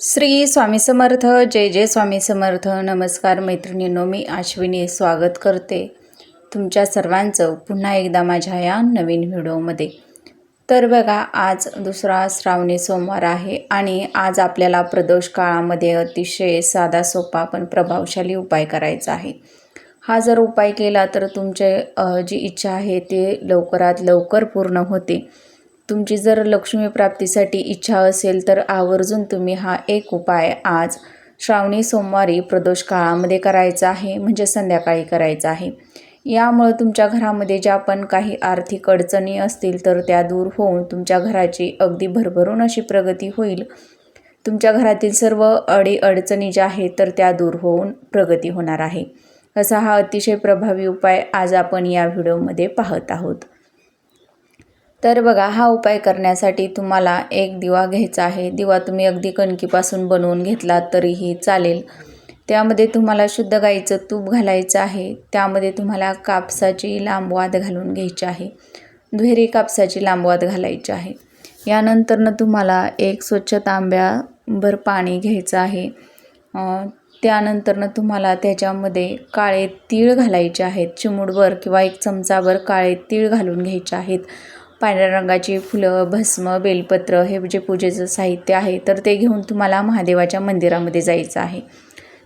श्री स्वामी समर्थ. जय जय स्वामी समर्थ. नमस्कार मैत्रिणींनो, मी अश्विनी स्वागत करते तुमच्या सर्वांचं पुन्हा एकदा माझ्या या नवीन व्हिडिओमध्ये. तर बघा, आज दुसरा श्रावणी सोमवार आहे आणि आज आपल्याला प्रदोष काळामध्ये अतिशय साधा सोपा पण प्रभावशाली उपाय करायचा आहे. हा जर उपाय केला तर तुमचे जी इच्छा आहे ते लवकरात लवकर पूर्ण होते. तुमची जर लक्ष्मी प्राप्तीसाठी इच्छा असेल तर आवर्जून तुम्ही हा एक उपाय आज श्रावणी सोमवारी प्रदोष काळामध्ये करायचा आहे, म्हणजे संध्याकाळी करायचा आहे. यामुळे तुमच्या घरामध्ये ज्या पण काही आर्थिक अडचणी असतील तर त्या दूर होऊन तुमच्या घराची अगदी भरभरून अशी प्रगती होईल. तुमच्या घरातील सर्व अडीअडचणी ज्या आहेत तर त्या दूर होऊन प्रगती होणार आहे. असा हा अतिशय प्रभावी उपाय आज आपण या व्हिडिओमध्ये पाहत आहोत. तर बघा, हा उपाय करण्यासाठी तुम्हाला एक दिवा घ्यायचा आहे. दिवा तुम्ही अगदी कणकीपासून बनवून घेतलात तरीही चालेल. त्यामध्ये तुम्हाला शुद्ध गाईचं तूप घालायचं आहे. त्यामध्ये तुम्हाला कापसाची लांब वात घालून घ्यायची आहे. दुहेरी कापसाची लांब वात घालायची आहे. यानंतरनं तुम्हाला एक स्वच्छ तांब्याभर पाणी घ्यायचं आहे. त्यानंतरनं तुम्हाला त्याच्यामध्ये काळे तीळ घालायचे आहेत. चिमूटभर किंवा एक चमचाभर काळे तीळ घालून घ्यायचे आहेत. पांढऱ्या रंगाची फुलं, भस्म, बेलपत्र हे जे पूजेचं साहित्य आहे तर ते घेऊन तुम्हाला महादेवाच्या मंदिरामध्ये जायचं आहे.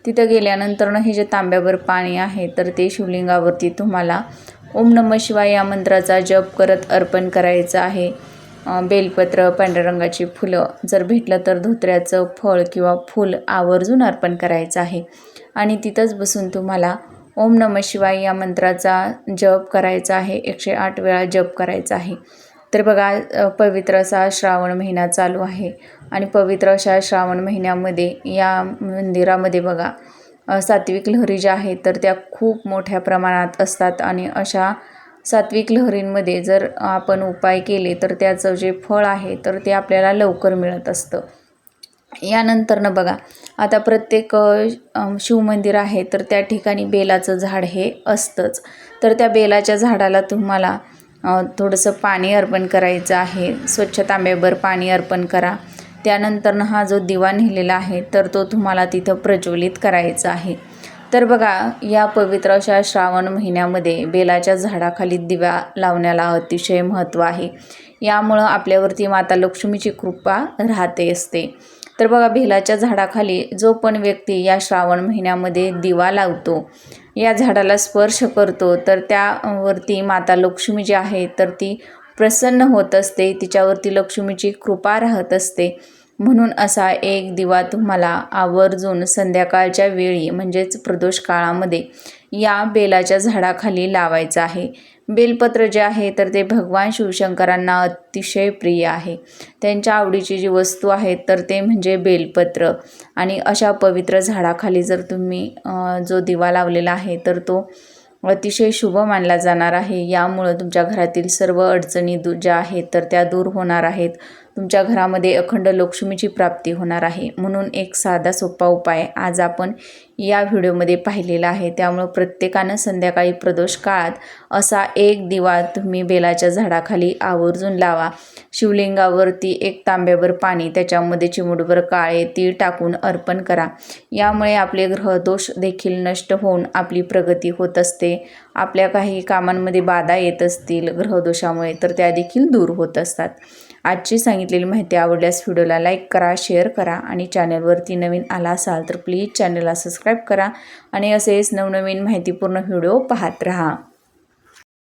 तिथं गेल्यानंतरनं हे जे तांब्याभर पाणी आहे तर ते शिवलिंगावरती तुम्हाला ओम नमः शिवाय या मंत्राचा जप करत अर्पण करायचं आहे. बेलपत्र, पांढऱ्या रंगाची फुलं, जर भेटलं तर धोत्र्याचं फळ किंवा फूल आवर्जून अर्पण करायचं आहे. आणि तिथंच बसून तुम्हाला ओम नमः शिवाय या मंत्राचा जप करायचा आहे. 108 वेळा जप करायचा आहे. तर बघा, पवित्र असा श्रावण महिना चालू आहे आणि पवित्र अशा श्रावण महिन्यामध्ये या मंदिरामध्ये बघा, सात्विक लहरी ज्या आहेत तर त्या खूप मोठ्या प्रमाणात असतात आणि अशा सात्विक लहरींमध्ये जर आपण उपाय केले तर त्याचं जे फळ आहे तर ते आपल्याला लवकर मिळत असतं. यानंतरनं बघा, आता प्रत्येक शिवमंदिर आहे तर त्या ठिकाणी बेलाचं झाड हे असतंच. तर त्या बेलाच्या झाडाला तुम्हाला थोडंसं पाणी अर्पण करायचं आहे. स्वच्छ तांब्याभर पाणी अर्पण करा. त्यानंतरनं हा जो दिवा नेलेला आहे तर तो तुम्हाला तिथं प्रज्वलित करायचा आहे. तर बघा, या पवित्र अशा श्रावण महिन्यामध्ये बेलाच्या झाडाखाली दिवा लावण्याला अतिशय महत्त्व आहे. यामुळं आपल्यावरती माता लक्ष्मीची कृपा राहते असते. तर बघा, बेलाच्या झाडाखाली जो पण व्यक्ती या श्रावण महिन्यामध्ये दिवा लावतो, या झाडाला स्पर्श करतो तर त्यावरती माता लक्ष्मी जी आहे तर ती प्रसन्न होत असते. तिच्यावरती लक्ष्मीची कृपा राहत असते. म्हणून असा एक दिवा तुम्हाला आवर्जून संध्याकाळच्या वेळी म्हणजेच प्रदोष काळामध्ये या बेलाच्या झाडाखाली लावायचं आहे. बेलपत्र जे आहे तर ते भगवान शिवशंकरांना अतिशय प्रिय आहे. त्यांच्या आवडीची जी वस्तू आहे तर ते म्हणजे बेलपत्र. आणि अशा पवित्र झाडाखाली जर तुम्ही जो दिवा लावलेला आहे तर तो अतिशय शुभ मानला जाणार आहे. यामुळं तुमच्या घरातील सर्व अडचणी ज्या आहेत तर त्या दूर होणार आहेत. तुमच्या घरामध्ये अखंड लक्ष्मीची प्राप्ती होणार आहे. म्हणून एक साधा सोपा उपाय आज आपण या व्हिडिओमध्ये पाहिलेला आहे. त्यामुळं प्रत्येकानं संध्याकाळी प्रदोष काळात असा एक दिवा तुम्ही बेलाच्या झाडाखाली आवर्जून लावा. शिवलिंगावरती एक तांब्याभर पाणी, त्याच्यामध्ये चिमूटभर काळे तीळ टाकून अर्पण करा. यामुळे आपले ग्रहदोष देखील नष्ट होऊन आपली प्रगती होत असते. आपल्या काही कामांमध्ये बाधा येत असतील ग्रहदोषामुळे तर त्या देखील दूर होत असतात. आजची सांगितलेली माहिती आवडल्यास व्हिडिओला लाईक करा, शेअर करा आणि चॅनलवरती नवीन आला असाल तर प्लीज चॅनलला सबस्क्राईब करा आणि असेच नवनवीन माहितीपूर्ण व्हिडिओ पाहत राहा.